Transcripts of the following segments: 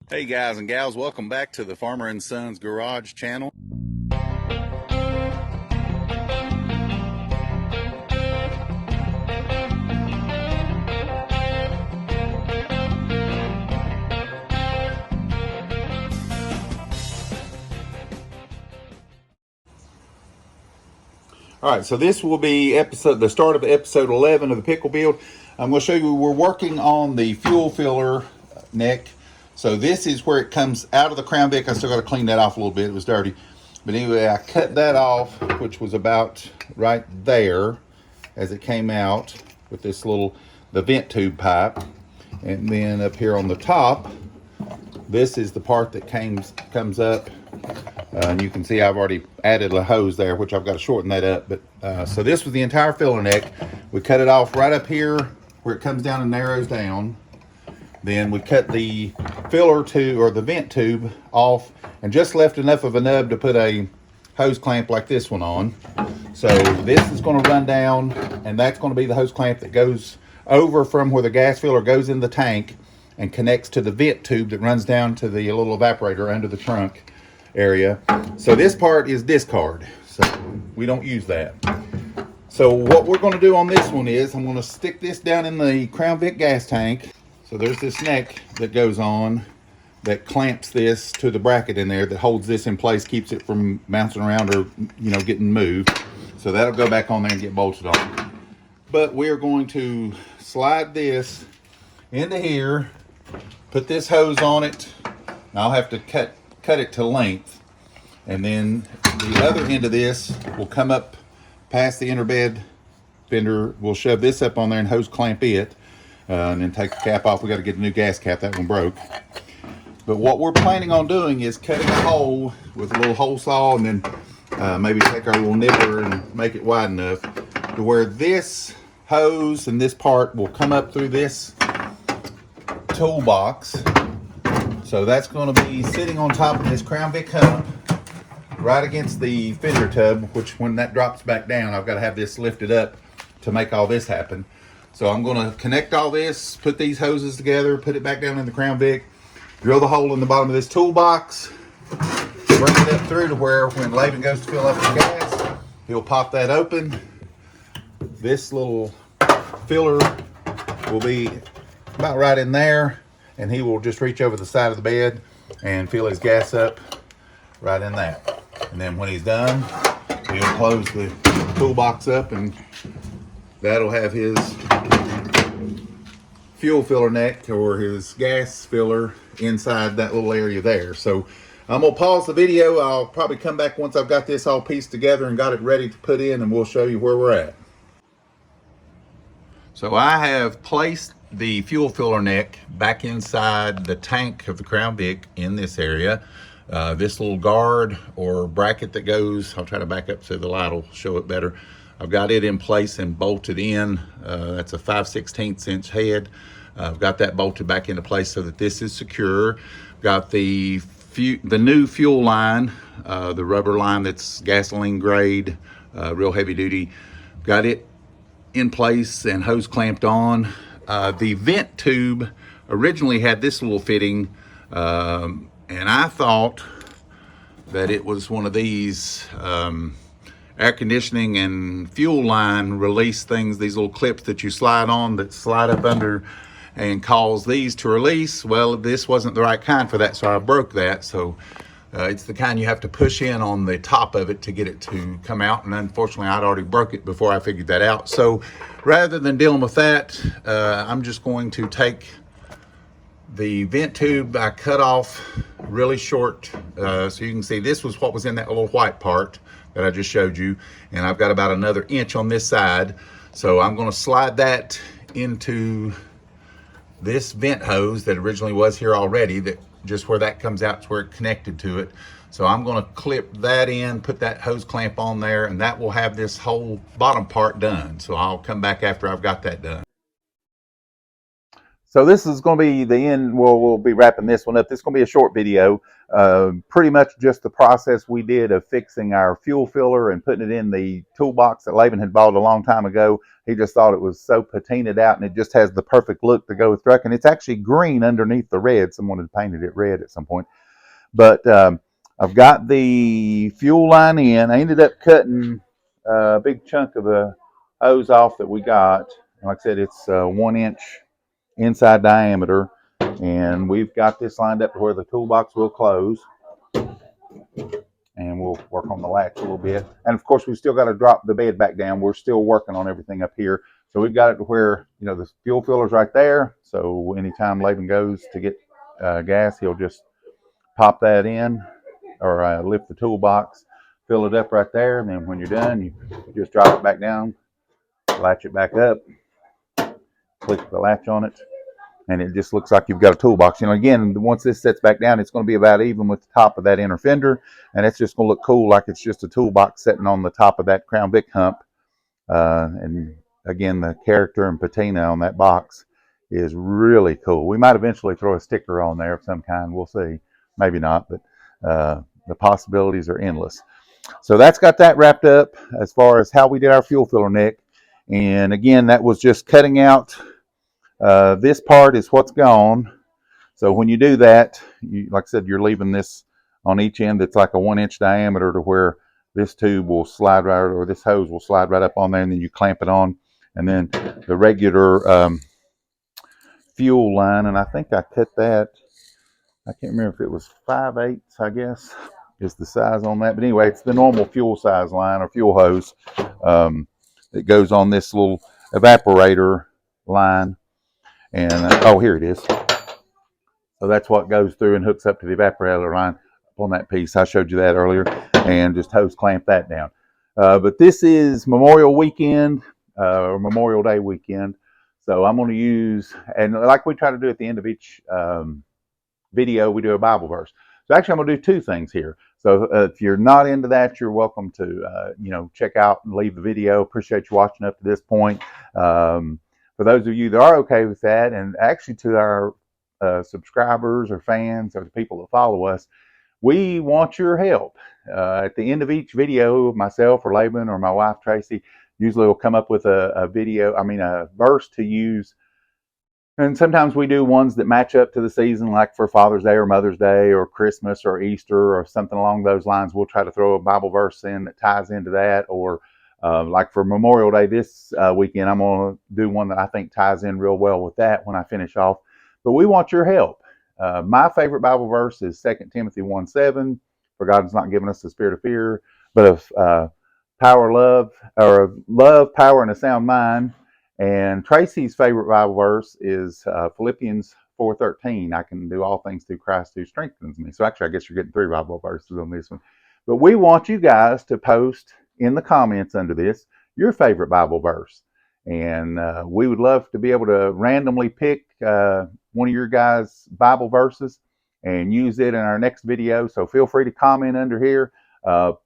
Hey guys and gals, welcome back to the Farmer and Sons Garage channel. Alright, so this will be the start of episode 11 of the pickle build. I'm going to show you we're working on the fuel filler neck. So this is where it comes out of the Crown Vic. I still got to clean that off a little bit. It was dirty. But anyway, I cut that off, which was about right there as it came out with this the vent tube pipe. And then up here on the top, this is the part that comes up. And you can see I've already added a hose there, which I've got to shorten that up. But so this was the entire filler neck. We cut it off right up here where it comes down and narrows down. Then we cut the filler tube or the vent tube off and just left enough of a nub to put a hose clamp like this one on. So this is going to run down, and that's going to be the hose clamp that goes over from where the gas filler goes in the tank and connects to the vent tube that runs down to the little evaporator under the trunk area. So this part is discard, so we don't use that. So what we're going to do on this one is I'm going to stick this down in the Crown Vic gas tank. So there's this neck that goes on that clamps this to the bracket in there that holds this in place, keeps it from bouncing around or getting moved. So that'll go back on there and get bolted on. But we're going to slide this into here, put this hose on it. I'll have to cut it to length, and then the other end of this will come up past the inner bed fender. We'll shove this up on there and hose clamp it. And then take the cap off. We got to get a new gas cap. That one broke. But what we're planning on doing is cutting a hole with a little hole saw, and then maybe take our little nibbler and make it wide enough to where this hose and this part will come up through this toolbox. So that's going to be sitting on top of this Crown Vic hump right against the fender tub, which when that drops back down, I've got to have this lifted up to make all this happen. So I'm going to connect all this, put these hoses together, put it back down in the Crown Vic, drill the hole in the bottom of this toolbox, bring it up through to where when Laban goes to fill up the gas, he'll pop that open. This little filler will be about right in there, and he will just reach over the side of the bed and fill his gas up right in that. And then when he's done, he'll close the toolbox up, and that'll have his fuel filler neck or his gas filler inside that little area there. So I'm gonna pause the video. I'll probably come back once I've got this all pieced together and got it ready to put in, and we'll show you where we're at. So I have placed the fuel filler neck back inside the tank of the Crown Vic in this area. This little guard or bracket that goes, I'll try to back up so the light will show it better. I've got it in place and bolted in. That's a 5/16 inch head. I've got that bolted back into place so that this is secure. Got the new fuel line, the rubber line that's gasoline grade, real heavy duty. Got it in place and hose clamped on. The vent tube originally had this little fitting, and I thought that it was one of these air conditioning and fuel line release things, these little clips that you slide on that slide up under and cause these to release. Well, this wasn't the right kind for that, so I broke that. So it's the kind you have to push in on the top of it to get it to come out, and unfortunately I'd already broke it before I figured that out. So rather than dealing with that, I'm just going to take the vent tube I cut off really short, so you can see this was what was in that little white part that I just showed you, and I've got about another inch on this side. So I'm going to slide that into this vent hose that originally was here already, that just where that comes out is where it connected to it. So I'm going to clip that in, put that hose clamp on there, and that will have this whole bottom part done. So I'll come back after I've got that done. So this is going to be the end. We'll be wrapping this one up. This is going to be a short video. Pretty much just the process we did of fixing our fuel filler and putting it in the toolbox that Laban had bought a long time ago. He just thought it was so patinaed out, and it just has the perfect look to go with truck. And it's actually green underneath the red. Someone had painted it red at some point. But I've got the fuel line in. I ended up cutting a big chunk of the hose off that we got. Like I said, it's 1 inch inside diameter, and we've got this lined up to where the toolbox will close, and we'll work on the latch a little bit. And of course, we've still got to drop the bed back down. We're still working on everything up here. So we've got it to where, you know, the fuel filler's right there. So anytime Laban goes to get gas, he'll just pop that in, or lift the toolbox, fill it up right there, and then when you're done, you just drop it back down, latch it back up, click the latch on it, and it just looks like you've got a toolbox. You know, again, once this sets back down, it's going to be about even with the top of that inner fender, and it's just going to look cool, like it's just a toolbox sitting on the top of that Crown Vic hump. And again, the character and patina on that box is really cool. We might eventually throw a sticker on there of some kind. We'll see. Maybe not, but the possibilities are endless. So that's got that wrapped up as far as how we did our fuel filler neck. And again, that was just cutting out. This part is what's gone. So when you do that, like I said, you're leaving this on each end that's like a 1 inch diameter to where this tube will slide right, or this hose will slide right up on there, and then you clamp it on. And then the regular fuel line, and I think I cut that, I can't remember if it was 5/8, I guess, is the size on that. But anyway, it's the normal fuel size line or fuel hose that goes on this little evaporator line. And oh, here it is. So that's what goes through and hooks up to the evaporator line on that piece. I showed you that earlier, and just hose clamp that down. But this is Memorial Weekend, or Memorial Day weekend. So I'm going to use, and like we try to do at the end of each video, we do a Bible verse. So actually, I'm going to do two things here. So if you're not into that, you're welcome to, check out and leave the video. Appreciate you watching up to this point. For those of you that are okay with that, and actually to our subscribers or fans or the people that follow us, we want your help. At the end of each video, myself or Laban or my wife Tracy usually will come up with a verse to use. And sometimes we do ones that match up to the season, like for Father's Day or Mother's Day or Christmas or Easter or something along those lines. We'll try to throw a Bible verse in that ties into that. Or like for Memorial Day this weekend, I'm going to do one that I think ties in real well with that when I finish off. But we want your help. My favorite Bible verse is 2 Timothy 1:7. For God has not given us the spirit of fear, but of power, love, or of love, power, and a sound mind. And Tracy's favorite Bible verse is Philippians 4:13. I can do all things through Christ who strengthens me. So actually, I guess you're getting 3 Bible verses on this one. But we want you guys to post in the comments under this your favorite Bible verse. And we would love to be able to randomly pick one of your guys' Bible verses and use it in our next video. So feel free to comment under here.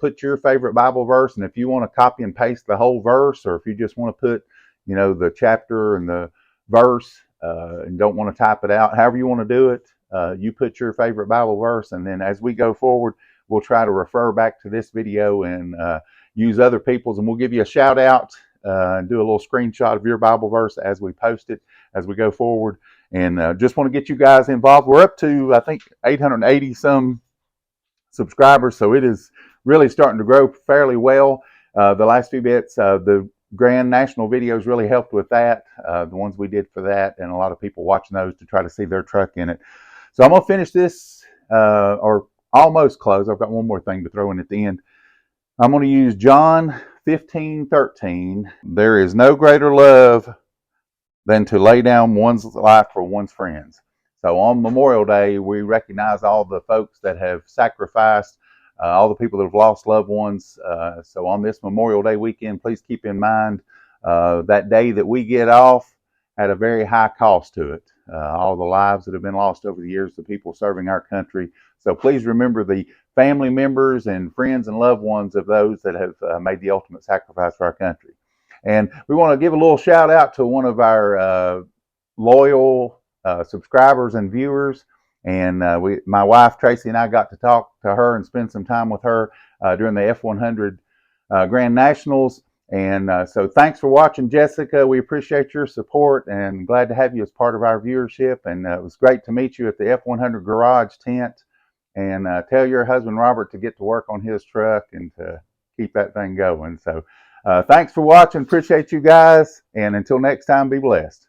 Put your favorite Bible verse. And if you want to copy and paste the whole verse, or if you just want to put the chapter and the verse and don't want to type it out, however you want to do it, you put your favorite Bible verse. And then as we go forward, we'll try to refer back to this video and use other people's, and we'll give you a shout out and do a little screenshot of your Bible verse as we post it as we go forward. And just want to get you guys involved. We're up to, I think, 880 some subscribers, so it is really starting to grow fairly well. The last few bits, the Grand National videos really helped with that, the ones we did for that, and a lot of people watching those to try to see their truck in it. So I'm going to finish this, or almost close. I've got one more thing to throw in at the end. I'm going to use John 15:13. There is no greater love than to lay down one's life for one's friends. So on Memorial Day, we recognize all the folks that have sacrificed, all the people that have lost loved ones. So on this Memorial Day weekend, please keep in mind that day that we get off had a very high cost to it. All the lives that have been lost over the years, the people serving our country. So please remember the family members and friends and loved ones of those that have made the ultimate sacrifice for our country. And we want to give a little shout out to one of our loyal subscribers and viewers. And my wife Tracy and I got to talk to her and spend some time with her during the F100 Grand Nationals. And so thanks for watching, Jessica. We appreciate your support and glad to have you as part of our viewership. And it was great to meet you at the F100 Garage tent. And tell your husband Robert to get to work on his truck and to keep that thing going. So thanks for watching. Appreciate you guys. And until next time, be blessed.